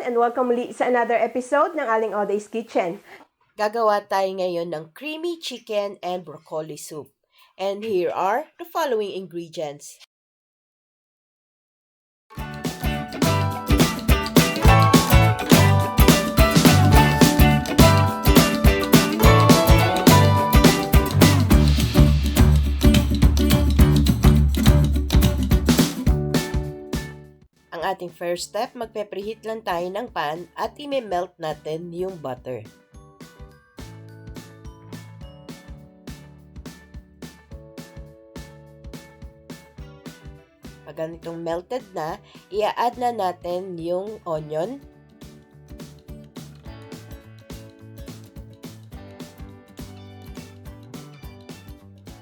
and welcome muli sa another episode ng Aling Oday's Kitchen. Gagawa tayo ngayon ng creamy chicken and broccoli soup. And here are the following ingredients. Ang ating first step, magpe-preheat lang tayo ng pan at i-melt natin yung butter. Pag ganitong melted na, i-add na natin yung onion,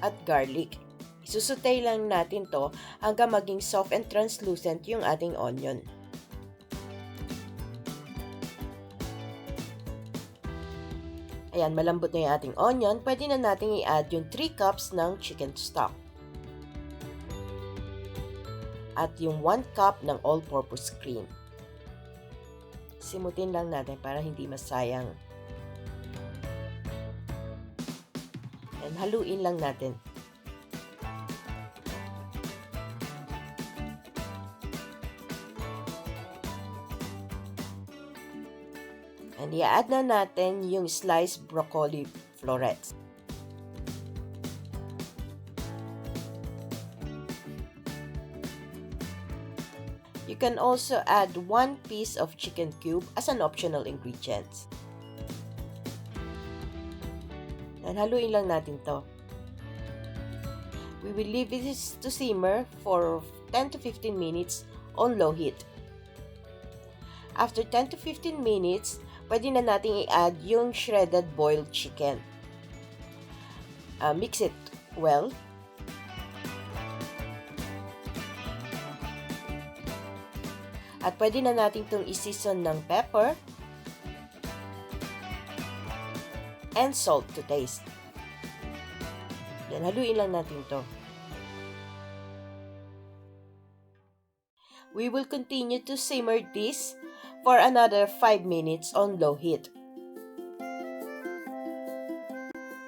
at garlic. Isusutay lang natin to hanggang maging soft and translucent yung ating onion. Ayan, malambot na yung ating onion. Pwede na natin i-add yung 3 cups ng chicken stock. At yung 1 cup ng all-purpose cream. Simutin lang natin para hindi masayang. And haluin lang natin. And i-add na natin yung sliced broccoli florets. You can also add 1 piece of chicken cube as an optional ingredient. And haluin lang natin to. We will leave this to simmer for 10 to 15 minutes on low heat. After 10 to 15 minutes, pwede na natin i-add yung shredded boiled chicken. Mix it well. At pwede na natin itong i-season ng pepper and salt to taste. Yan, haluin lang natin to. We will continue to simmer this for another 5 minutes on low heat.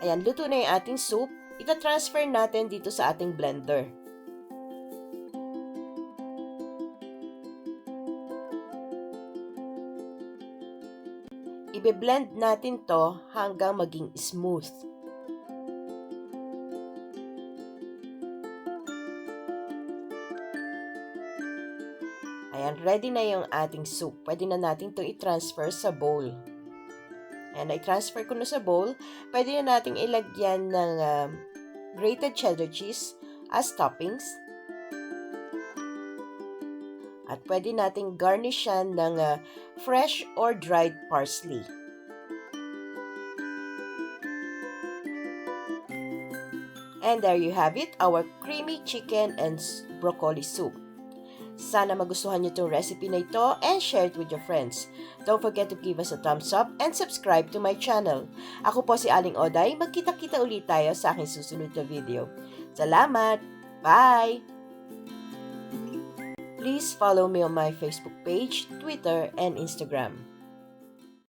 Ayan, luto na yung ating soup. Ita-transfer natin dito sa ating blender. Ibe-blend natin to hanggang maging smooth. Ayan, ready na yung ating soup. Pwede na natin itong i-transfer sa bowl. Ayan, i-transfer ko na sa bowl. Pwede na natin ilagyan ng grated cheddar cheese as toppings. At pwede natin garnish yan ng fresh or dried parsley. And there you have it, our creamy chicken and broccoli soup. Sana magustuhan nyo itong recipe na ito and share it with your friends. Don't forget to give us a thumbs up and subscribe to my channel. Ako po si Aling Oday. Magkita-kita ulit tayo sa aking susunod na video. Salamat! Bye! Please follow me on my Facebook page, Twitter, and Instagram.